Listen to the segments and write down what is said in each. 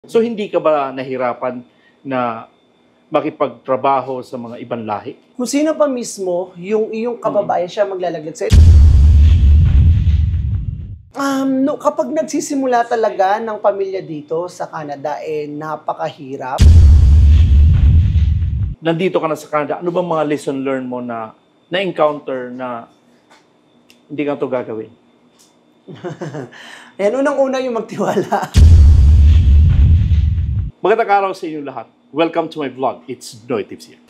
So hindi ka ba nahirapan na makipagtrabaho sa mga ibang lahi? Kung sino pa mismo, yung iyong kababayan siya maglalaglag sa'yo. Kapag nagsisimula talaga ng pamilya dito sa Canada, napakahirap. Nandito ka na sa Canada, ano bang mga lesson learned mo na na-encounter na hindi ka ito gagawin? Ayan, unang-una yung magtiwala. Magandang araw sa inyo lahat. Welcome to my vlog. It's Noy Tips here.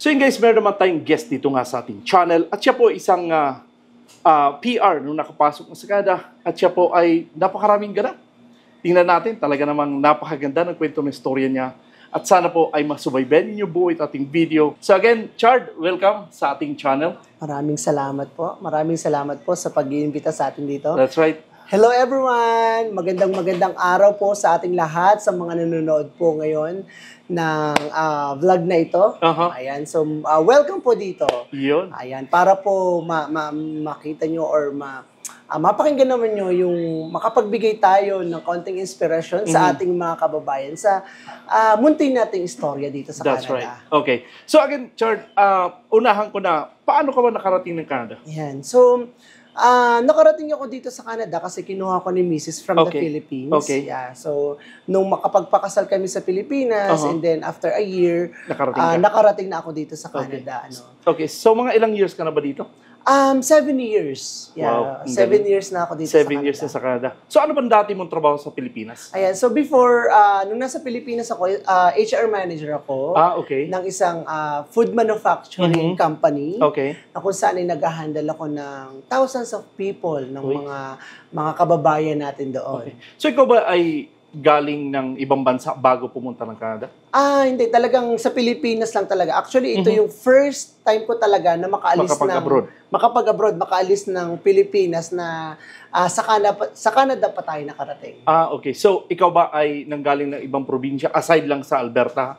So yun guys, meron naman tayong guest dito nga sa ating channel. At siya po isang PR nung nakapasok na sa Canada. At siya po ay napakaraming ganap. Tingnan natin, talaga namang napakaganda ng kwento ng istorya niya. At sana po ay masubaybayan ninyo buo ito ating video. So again, Chard, welcome sa ating channel. Maraming salamat po. Maraming salamat po sa pag-iimbita sa atin dito. That's right. Hello everyone! Magandang araw po sa ating lahat, sa mga nanonood po ngayon ng vlog na ito. Ayan, so welcome po dito. Yun. Ayan, para po makita nyo or mapakinggan naman nyo yung makapagbigay tayo ng konting inspiration sa ating mga kababayan sa munti nating istorya dito sa That's Canada. right. Okay. So again, Chard, unahan ko na, paano ka ba nakarating ng Canada? Ayan, so nakarating ako dito sa Canada kasi kinuha ko ni Mrs. from the Philippines. Okay. Yeah, so nung makapagpakasal kami sa Pilipinas and then after a year, nakarating na ako dito sa Canada. Okay, so mga ilang years ka na ba dito? 7 years. Yeah, Wow, 7 years na ako dito sa 7 Canada. years na sa Canada. So ano bang dati mong trabaho sa Pilipinas? Ayan, so before, nung nasa Pilipinas ako, HR manager ako Okay. ng isang food manufacturing company. Okay. Na kung saan ay nag-handle ako ng thousands of people, ng mga kababayan natin doon. Okay. So ikaw ba ay galing ng ibang bansa bago pumunta ng Canada? Hindi. Talagang sa Pilipinas lang talaga. Actually, ito yung first time ko talaga na makapag-abroad, makaalis ng Pilipinas na sa Canada pa tayo nakarating. Okay. So, ikaw ba ay nanggaling ng ibang probinsya aside lang sa Alberta?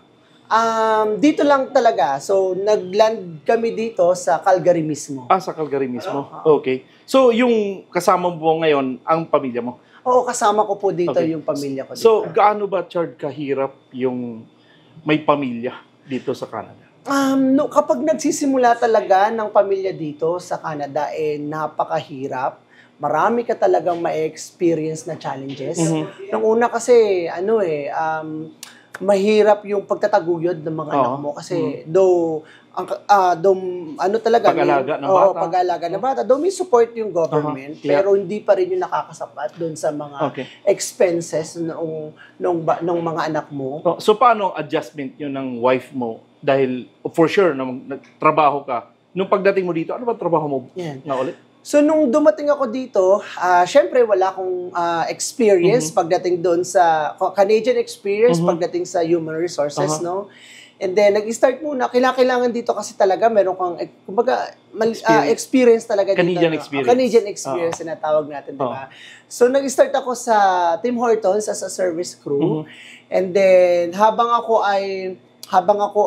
Dito lang talaga. So, nag-land kami dito sa Calgary mismo. Sa Calgary mismo. Okay. So, yung kasama mo ngayon, ang pamilya mo? Oo, kasama ko po dito yung pamilya ko dito. So, gaano ba, Chard, kahirap yung may pamilya dito sa Canada? Kapag nagsisimula talaga ng pamilya dito sa Canada, napakahirap. Marami ka talagang ma-experience na challenges. Nung una kasi, mahirap yung pagtataguyod ng mga anak mo. Kasi, pag-alaga ng bata. Though may support yung government, pero hindi pa rin yung nakakasapat doon sa mga expenses ng mga anak mo. So, paano ang adjustment yun ng wife mo? Dahil, for sure, nagtrabaho ka. Nung pagdating mo dito, ano ba trabaho mo nga ulit? So, nung dumating ako dito, syempre wala akong experience pagdating doon sa Canadian experience, pagdating sa human resources, no? And then, nag-start muna. Kailangan dito kasi talaga meron kang, experience talaga dito. Canadian experience. Canadian experience na tawag natin, di ba? So, nag-start ako sa Tim Hortons as a service crew. And then, habang ako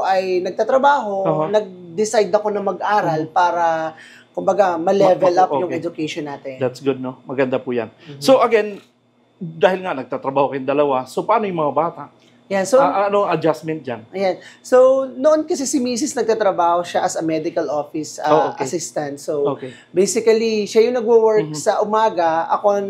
ay nagtatrabaho, nag-decide ako na mag-aral para, kumbaga, ma-level up yung education natin. That's good, no? Maganda po yan. So, again, dahil nga nagtatrabaho kayong dalawa, so paano yung mga bata? Yeah, so, anong adjustment dyan? Ayan. So, noon kasi si Mrs. nagtatrabaho siya as a medical office assistant. So, basically, siya yung nagwo-work sa umaga, ako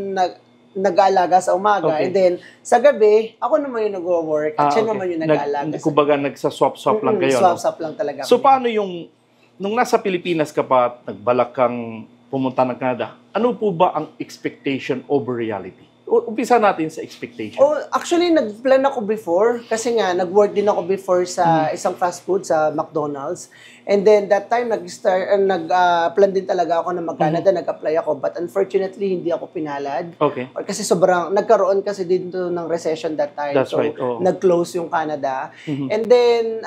nag-aalaga sa umaga, and then sa gabi, ako naman yung nagwo-work, at siya naman yung nag-aalaga. Kumbaga, nagsa-swap-swap lang kayo. Swap-swap lang talaga. So, paano yung, nung nasa Pilipinas ka pa, nagbalak kang pumunta ng Canada, ano po ba ang expectation over reality? Umpisa natin sa expectation. Actually, nag-plan ako before kasi nga, nag-work din ako before sa isang fast food sa McDonald's. And then, that time, nag-plan din talaga ako na mag-Canada, nag-apply ako. But unfortunately, hindi ako pinalad. Kasi nagkaroon kasi dito ng recession that time. That's right. Nag-close yung Canada. And then,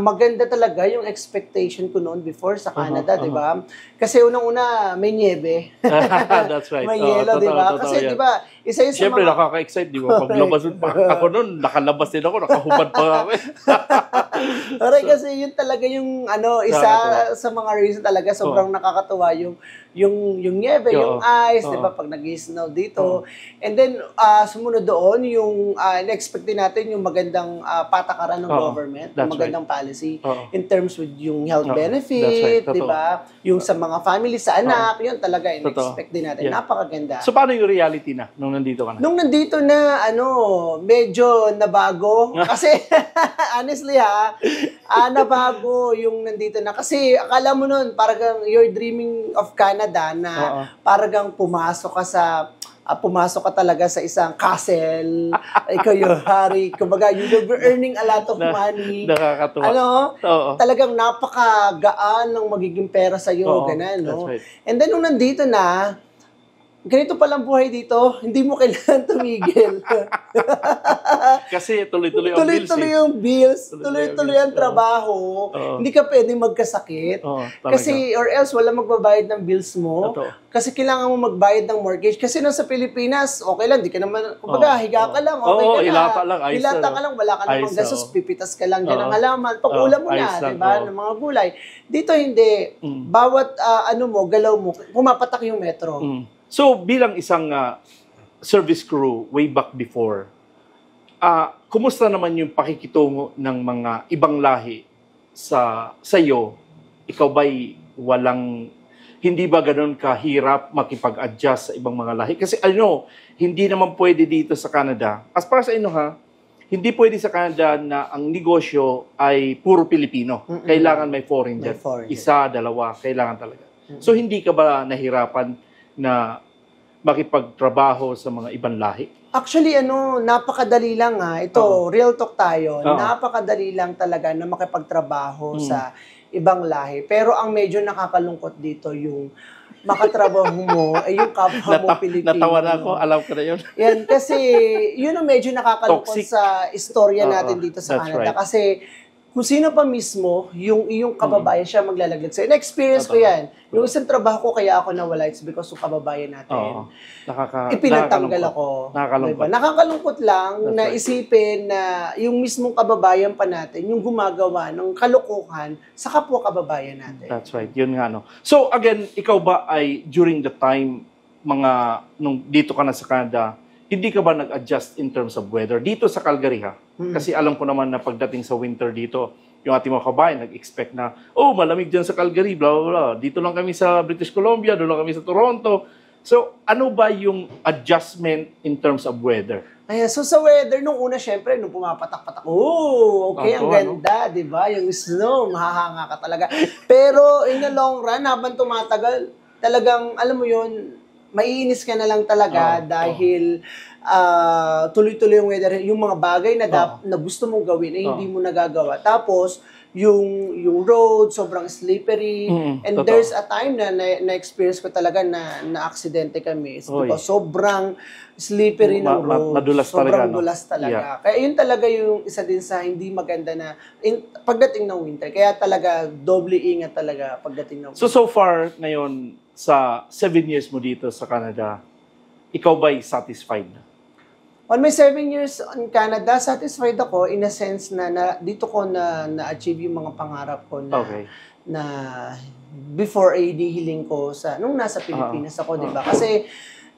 maganda talaga yung expectation ko noon before sa Canada, di ba? Kasi unang-una, may niebe. That's right. May yelo, di ba? Kasi, di ba, isa yun sa Siyempre, mga... nakaka-excite, di ba? Paglabas nun, ako nun, nakalabas din ako, nakahubad pa kami. Alright, kasi yun talaga yung isa Nakakatuwa. sa mga reason talaga sobrang nakakatuwa yung nieve, yung ice, 'di ba, pag nag-snow dito. And then sumunod doon yung in-expect din natin yung magandang patakaran ng government, yung magandang policy in terms with yung health benefit, 'di ba? Yung sa mga family, sa anak, yun talaga in-expect din natin. Napakaganda. So, paano yung reality na nung nandito ka na? Nung nandito na, medyo nabago. Kasi, honestly nabago yung nandito na. Kasi, akala mo nun, parang you're dreaming of Canada na parang pumasok ka talaga sa isang castle. Ikaw yung hari. Kumbaga, you'll be earning a lot of money. Nakakatuwa. Talagang napakagaan ng magiging pera sa'yo. Ganun, no? Right. And then, nung nandito na, ganito palang buhay dito, hindi mo kailangan tumigil. Kasi tuloy-tuloy ang bills. Tuloy-tuloy yung bills, tuloy-tuloy ang trabaho. Hindi ka pwedeng magkasakit. Kasi, or else, wala magbabayad ng bills mo. Kasi kailangan mo magbayad ng mortgage. Kasi nung sa Pilipinas, okay lang, di ka naman, kumbaga, higa ka lang, okay ka na. Ilata lang, ayos Ilata ka lang, wala ka namang gastos, pipitas ka lang dyan ng halaman. Pag-ulam mo na, di ba, ng mga gulay. Dito hindi. Bawat galaw mo, pumapatak yung metro. So, bilang isang service crew way back before, kumusta naman yung pakikitungo ng mga ibang lahi sa iyo? Ikaw ba'y hindi ba ganun kahirap makipag-adjust sa ibang mga lahi? Kasi hindi naman pwede dito sa Canada. As far as I know hindi pwede sa Canada na ang negosyo ay puro Pilipino. Kailangan may foreign dyan. Isa, dalawa, kailangan talaga. So, hindi ka ba nahirapan na makipagtrabaho sa mga ibang lahi? Actually, napakadali lang Ito, real talk tayo. Napakadali lang talaga na makipagtrabaho sa ibang lahi. Pero ang medyo nakakalungkot dito yung makatrabaho mo, yung kapwa mo Pilipino. Natawa na ako, alam ko na yun. Yan, kasi yun ang medyo nakakalungkot Toxic. sa istorya natin dito sa Canada. Right. Kasi kung sino pa mismo, yung iyong kababayan siya maglalaglag sa'yo. Na-experience ko yan. Yung isang trabaho ko kaya ako nawala, it's because ng kababayan natin. Ipinatanggal ako. Nakakalungkot. Diba? Nakakalungkot lang na isipin na yung mismong kababayan pa natin, yung gumagawa ng kalokohan sa kapwa kababayan natin. That's right. Yun nga, So, again, ikaw ba ay during the time, nung dito ka na sa Canada, hindi ka ba nag-adjust in terms of weather? Dito sa Calgary, Kasi alam ko naman na pagdating sa winter dito, yung ating mga kabayan nag-expect na, malamig dyan sa Calgary, blah, blah, blah. Dito lang kami sa British Columbia, doon lang kami sa Toronto. So, ano ba yung adjustment in terms of weather? Ayan, so sa weather, nung una, syempre, nung pumapatak-patak, okay, ang ganda, di ba? Yung snow, mahahanga ka talaga. Pero in the long run, habang tumatagal, talagang, alam mo yun, maiinis ka na lang talaga dahil tuloy-tuloy yung weather, yung mga bagay na gusto mong gawin ay hindi mo nagagawa. Tapos, yung road, sobrang slippery. And there's a time na-experience ko talaga na aksidente kami. Because sobrang slippery ng road. Madulas sobrang talaga. dulas talaga. Kaya yun talaga yung isa din sa hindi maganda na pagdating ng winter. Kaya talaga, doble ingat talaga pagdating ng winter. So far, ngayon, sa 7 years mo dito sa Canada, ikaw ba'y satisfied na? On my 7 years in Canada, satisfied ako in a sense na dito ko na-achieve yung mga pangarap ko na before hiling ko nung nasa Pilipinas ako, di ba? Kasi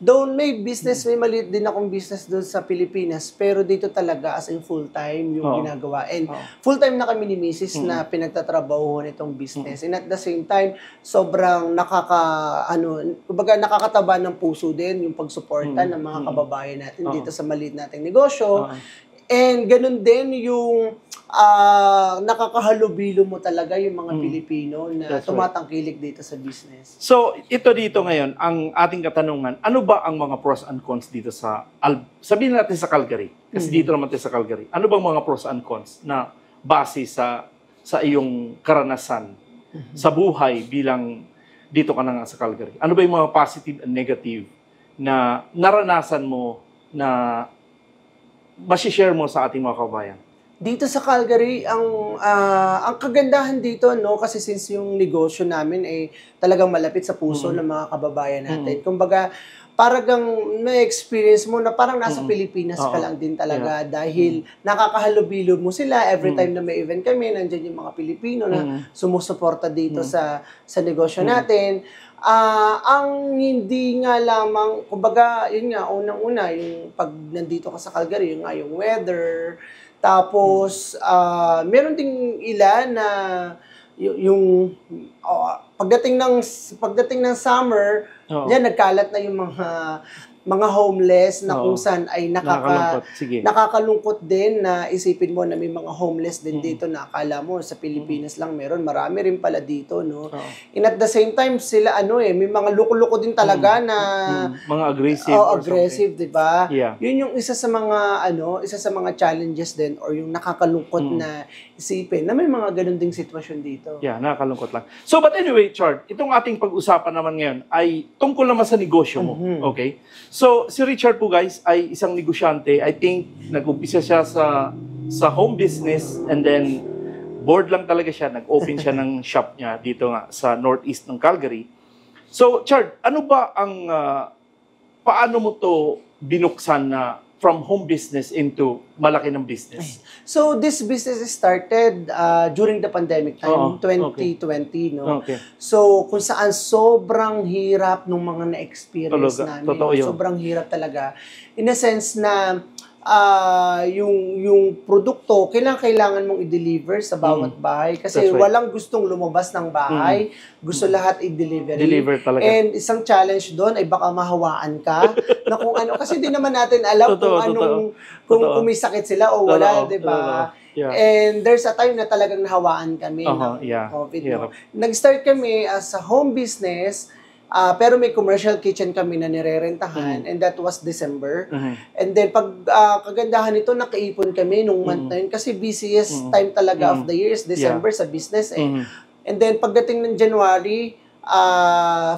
doon may maliit din akong business doon sa Pilipinas, pero dito talaga as in full-time yung ginagawa. And full-time na kami ni Mrs. na pinagtatrabaho nitong business. And at the same time, sobrang nakakataba ng puso din yung pagsuporta ng mga kababayan natin dito sa maliit nating negosyo. And ganun din yung nakakahalubilo mo talaga yung mga Pilipino na tumatangkilik dito sa business. So, ito dito ngayon, ang ating katanungan, ano ba ang mga pros and cons dito sabihin natin sa Calgary, kasi dito naman tayo sa Calgary, ano bang mga pros and cons na base sa iyong karanasan sa buhay bilang dito ka na nga sa Calgary? Ano ba yung mga positive and negative na naranasan mo na masishare mo sa ating mga kabayan? Dito sa Calgary, ang kagandahan dito, kasi since yung negosyo namin ay talagang malapit sa puso ng mga kababayan natin. Kumbaga, parang na-experience mo na parang nasa Pilipinas ka lang din talaga dahil nakakahalubilo mo sila every time na may event kami, nandiyan yung mga Pilipino na sumusuporta dito sa negosyo natin. Ang hindi nga lamang, kumbaga, yun nga, unang-una, yung pag nandito ka sa Calgary, yung nga, yung weather, tapos, meron ding ilan na yung pagdating ng summer, yan nagkalat na yung mga homeless na kung saan ay nakakalungkot din na isipin mo na may mga homeless din dito na akala mo sa Pilipinas lang meron, marami rin pala dito, no. And at the same time sila may mga loko-loko din talaga na mga aggressive aggressive, 'di ba? Yeah. Yun yung isa sa mga challenges din or yung nakakalungkot na isipin na may mga ganun ding sitwasyon dito. Yeah, nakakalungkot lang. So, but anyway, Chard, itong ating pag-usapan naman ngayon ay tungkol naman sa negosyo mo. Okay? So, si Richard po, guys, ay isang negosyante. I think, nag-umpisa siya sa home business and then bored lang talaga siya. Nag-open siya ng shop niya dito nga sa northeast ng Calgary. So, Chard, ano ba ang, paano mo to binuksan na from home business into malaki ng business? So, this business started during the pandemic time, 2020, no? Okay. So, kung saan sobrang hirap nung mga na-experience namin. Totoo yun. Sobrang hirap talaga. In a sense na yung produkto, kailangan mong i-deliver sa bawat bahay. Kasi walang gustong lumabas ng bahay. Gusto lahat i-deliver. Deliver talaga. And isang challenge doon ay baka mahawaan ka na kung ano. Kasi di naman natin alam kung may sakit sila o wala, di ba? Yeah. And there's a time na talagang nahawaan kami ng COVID. No? Nag-start kami as a home business, pero may commercial kitchen kami na nirerentahan, and that was December. And then, pag kagandahan nito, nakaipon kami nung month na yun, kasi busiest time talaga of the year is December sa business. And then, pagdating ng January,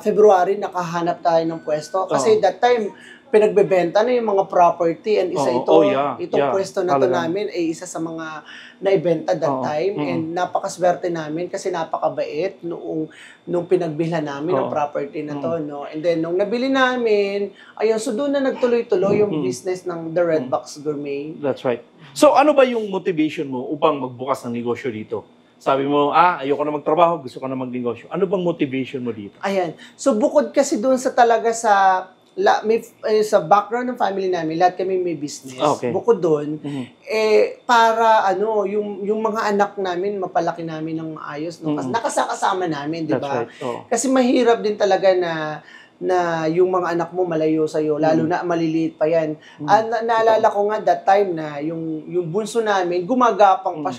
February, nakahanap tayo ng pwesto. Kasi that time, pinagbebenta na yung mga property, and isa itong pwesto na to namin ay isa sa mga naibenta that time, and napakaswerte namin kasi napakabait nung pinagbilhan namin ng property na to, no. And then nung nabili namin, ayun, so doon na nagtuloy-tuloy yung business ng The Red Box Gourmet. That's right. So ano ba yung motivation mo upang magbukas ng negosyo dito? Sabi mo, ayoko na magtrabaho, gusto ko na magnegosyo. Ano bang motivation mo dito? Ayan. So bukod kasi doon sa talaga sa background ng family namin, lahat kami may business. Okay. Bukod doon, para yung mga anak namin, mapalaki namin ng maayos, no? Kasi nakasakasama namin, di ba? Right. Kasi mahirap din talaga na yung mga anak mo malayo sa'yo, lalo na maliliit pa yan. Naalala ko nga that time na yung bunso namin, gumagapang pa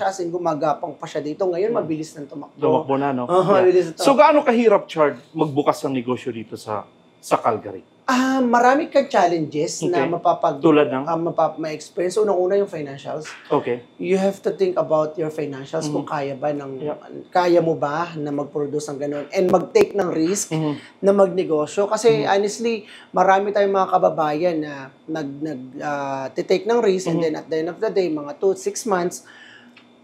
siya dito. Ngayon, mabilis nang tumakbo. Tumakbo na, no? Mabilis na So, gaano kahirap, Chard, magbukas ng negosyo dito sa Calgary? Marami kang challenges na tulad ng? ma-experience. Unang-una yung financials. Okay. You have to think about your financials kung kaya mo ba na mag-produce ng ganun and mag-take ng risk na magnegosyo. Kasi honestly, marami tayong mga kababayan na nag-take ng risk and then at the end of the day, mga 2-6 months,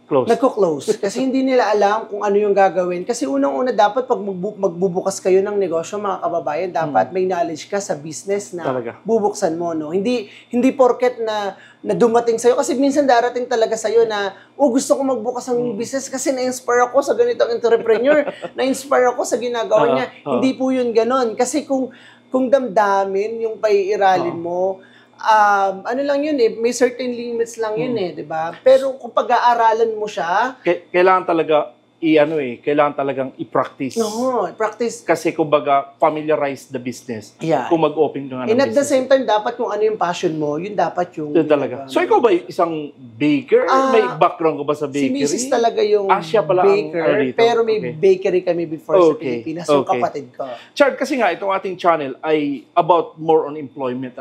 nagko-close. Kasi hindi nila alam kung ano yung gagawin. Kasi unang-una, dapat pag magbubukas kayo ng negosyo, mga kababayan, dapat may knowledge ka sa business na bubuksan mo, no? Hindi porket na dumating sa'yo. Kasi minsan darating talaga sa'yo na, gusto ko magbukas ng business kasi na-inspire ako sa ganitong entrepreneur. Na-inspire ako sa ginagawa niya. Hindi po yun ganon. Kasi kung damdamin yung paiiralin mo, ano lang yun may certain limits lang yun di ba? Pero kung pag-aaralan mo siya, kailangan talaga kailangan talagang i-practice. Practice. Kasi kumbaga, familiarize the business. Kung mag-open ka nga ng business. And at the same time, dapat kung ano yung passion mo, yun dapat yung... talaga. So, ikaw ba isang baker? May background ko ba sa bakery? Si Mrs. talaga yung siya pala baker, pero may bakery kami before sa Pilipinas. Yung kapatid ko. Chard, kasi nga, itong ating channel ay about more on employment,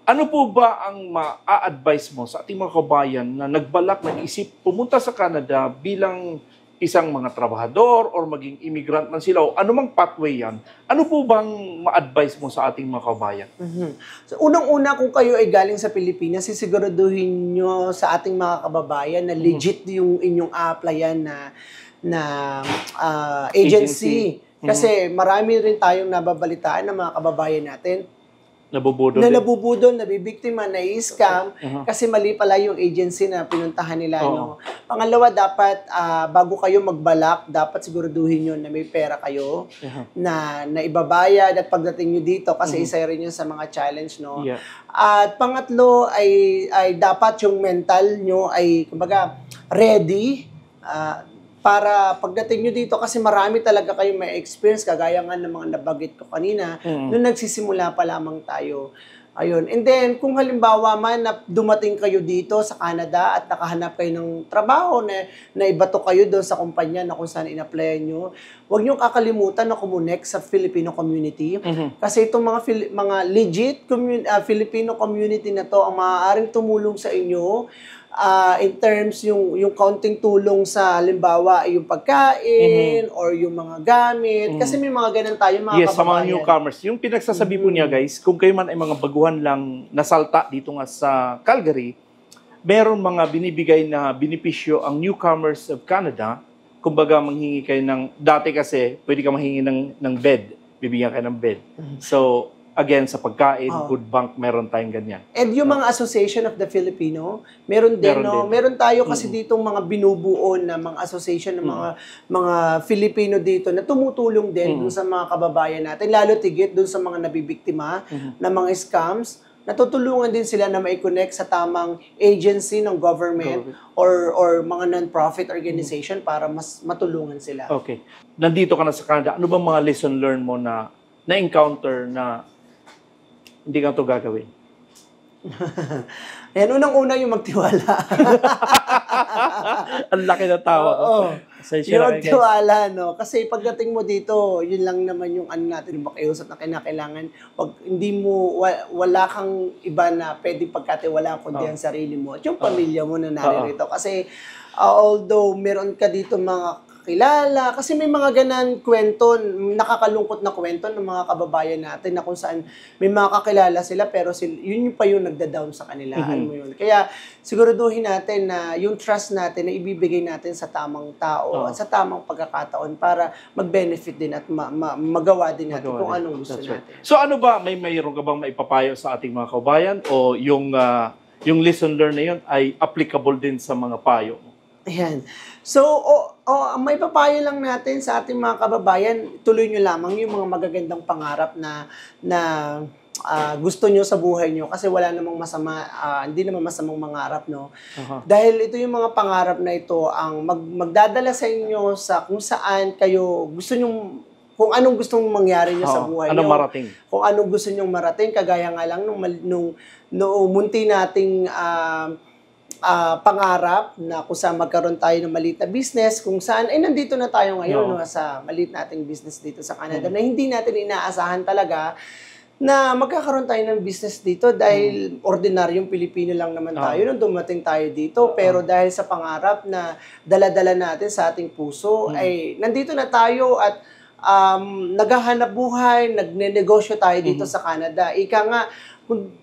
Ano po ba ang ma-a-advise mo sa ating mga kabayan na nagbalak, nag-isip, pumunta sa Canada bilang isang mga trabahador or maging immigrant man sila o anumang pathway yan? Ano po bang ma-advise mo sa ating mga kabayan? So, unang-una, kung kayo ay galing sa Pilipinas, sisiguraduhin nyo sa ating mga kababayan na legit yung inyong applyan na agency. Kasi marami rin tayong nababalitaan ng mga kababayan natin Nabubudol na din. nabubudol, nabibiktima, na-scam kasi mali pala yung agency na pinuntahan nila. No? Pangalawa, dapat bago kayo magbalak, dapat siguraduhin yun na may pera kayo na ibabayad at pagdating nyo dito kasi isa rin yun sa mga challenge. No? Yeah. At pangatlo ay dapat yung mental nyo ay kumbaga ready para pagdating nyo dito kasi marami talaga kayong may experience kagaya nga ng mga nabagit ko kanina nung nagsisimula pa lamang tayo. Ayun. And then, kung halimbawa man na dumating kayo dito sa Canada at nakahanap kayo ng trabaho na ibato kayo doon sa kumpanya na kung saan in-applyan nyo, huwag nyo kakalimutan na kumonek sa Filipino community. Kasi itong mga legit Filipino community na to ang maaaring tumulong sa inyo in terms yung kaunting tulong sa halimbawa yung pagkain or yung mga gamit. Kasi may mga ganun tayo mga Yes, sa mga kababayan. newcomers. Yung pinagsasabi po niya guys, kung kayo man ay mga baguhan lang nasalta dito nga sa Calgary, meron mga binibigay na benepisyo ang newcomers of Canada. Kumbaga, manghingi kayo ng, dati kasi, pwede ka manghingi ng bed. Bibigyan kayo ng bed. So, again, sa pagkain, food bank, meron tayong ganyan. And yung mga Association of the Filipino, meron din, no? Meron tayo kasi ditong mga binubuo na mga association ng mga Filipino dito na tumutulong din dun sa mga kababayan natin, lalo tigit dun sa mga nabibiktima ng mga scams. Natutulungan din sila na mai-connect sa tamang agency ng government or mga non-profit organization para mas matulungan sila. Okay. Nandito ka na sa Canada, ano bang mga lesson learned mo na encounter na hindi ka ito gagawin? Ayan, unang-una yung magtiwala. Ang laki na tawa ko. Yung magtiwala, no? Kasi pagdating mo dito, yun lang naman yung natin, yung makiusap na kinakailangan. Wala kang iba na pwedeng pagkatiwalaan kundi ang sarili mo at yung pamilya mo na naririto. Kasi although meron ka dito mga kilala, kasi may mga ganan kwento, nakakalungkot na kwento ng mga kababayan natin na kung saan may mga kakilala sila pero yun pa yung nagda-down sa kanila. Ano mo yun? Kaya siguraduhin natin na yung trust natin na ibibigay natin sa tamang tao at sa tamang pagkakataon para mag-benefit din at magawa din natin kung anong gusto natin. So ano ba, mayroon ka bang maipapayo sa ating mga kababayan o yung lesson learned na yun ay applicable din sa mga payo mo? Ayan. So, may papayo lang natin sa ating mga kababayan, tuloy nyo lamang yung mga magagandang pangarap na gusto nyo sa buhay nyo kasi wala namang masama, hindi naman masamang mangarap, no? Dahil ito yung mga pangarap na ito ang magdadala sa inyo sa kung saan kayo gusto nyo, kung anong gustong mangyari nyo sa buhay anong nyo. marating? Kung anong gusto nyong marating, kagaya nga lang nung munti nating pangarap na kung saan magkaroon tayo ng maliit na business, kung saan, nandito na tayo ngayon no, sa maliit nating business dito sa Canada na hindi natin inaasahan talaga na magkakaroon tayo ng business dito dahil ordinaryong Pilipino lang naman tayo nung dumating tayo dito. Pero dahil sa pangarap na dala-dala natin sa ating puso, ay nandito na tayo at naghahanap buhay, nagnenegosyo tayo dito sa Canada. Ika nga,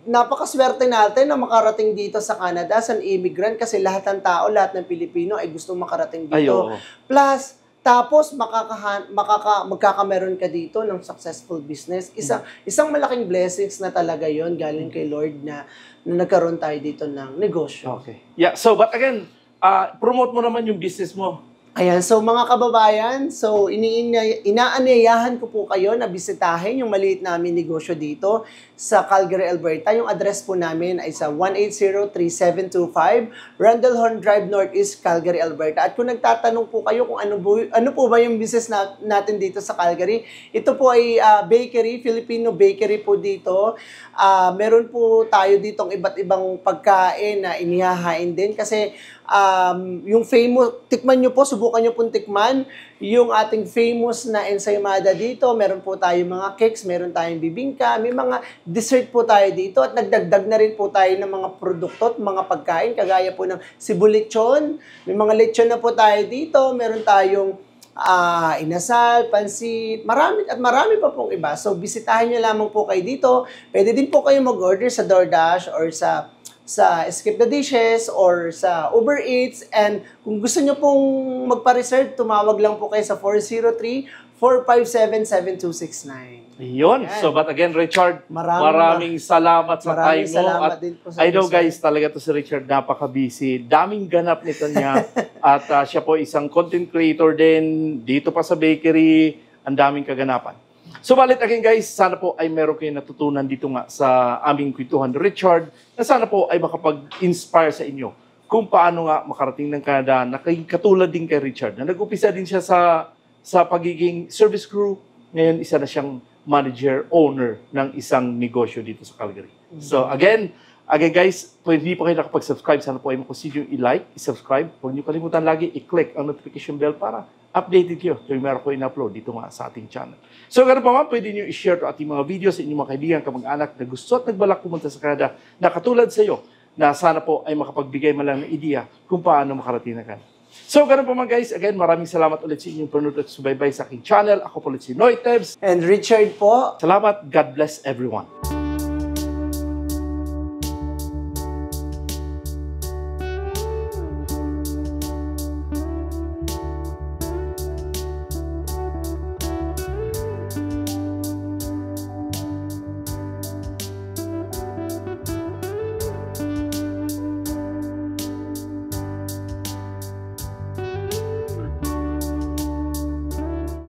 napakaswerte natin na makarating dito sa Canada as an immigrant kasi lahat ng tao, lahat ng Pilipino ay gusto makarating dito. Plus, tapos magkakameron ka dito ng successful business. Isang malaking blessings na talaga yon galing kay Lord na nagkaroon tayo dito ng negosyo. Okay. Yeah, so but again, promote mo naman yung business mo. Ayan, so mga kababayan, so inaanyayahan ko po kayo na bisitahin yung maliit namin negosyo dito sa Calgary, Alberta. Yung address po namin ay sa 1803725 Randallhorn Drive, Northeast, Calgary, Alberta. At kung nagtatanong po kayo kung ano po ba yung business natin dito sa Calgary, ito po ay bakery, Filipino bakery po dito. Meron po tayo ditong iba't ibang pagkain na inihahain din kasi yung famous, tikman nyo po, subukan nyo pong tikman yung ating famous na ensaymada dito. Meron po tayong mga cakes, meron tayong bibingka, may mga dessert po tayo dito at nagdagdag na rin po tayo ng mga produkto at mga pagkain kagaya po ng Cebu lechon. May mga lechon na po tayo dito, meron tayong inasal, pansit, marami pa pong iba. So, bisitahin nyo lamang po kayo dito. Pwede din po kayo mag-order sa DoorDash or sa sa Skip the Dishes or sa Uber Eats. And kung gusto nyo pong magpa-reserve, tumawag lang po kayo sa 403-457-7269. Yun. Yan. So, but again, Richard, maraming salamat sa time mo. salamat At din po sa I know inyo, guys, sir. talaga to si Richard, napaka-busy. Daming ganap nito niya. At siya po isang content creator din. Dito pa sa bakery, ang daming kaganapan. So, balit again guys, sana po ay meron kayo natutunan dito nga sa aming kwentuhan ni Richard, na sana po ay makapag-inspire sa inyo kung paano nga makarating ng Canada na katulad din kay Richard, na nag-upisa din siya sa pagiging service crew. Ngayon, isa na siyang manager, owner ng isang negosyo dito sa Calgary. So, again guys, kung hindi pa kayo nakapag-subscribe, sana po ay makonsider i-like, i-subscribe. Huwag niyo kalimutan lagi i-click ang notification bell para updated kayo tuwing meron ko in-upload dito nga sa ating channel. So, ganun pa man, pwede niyo i-share to ating mga videos sa inyong mga kaibigan, kamag-anak na gusto at nagbalak pumunta sa Canada na katulad sa iyo, na sana po ay makapagbigay man lang ng ideya kung paano makarating na Canada. So, ganun pa man guys, again, maraming salamat ulit sa inyong panonood at subaybay sa aking channel. Ako po ulit si Noy Tebs. And Richard po, Salamat. God bless everyone.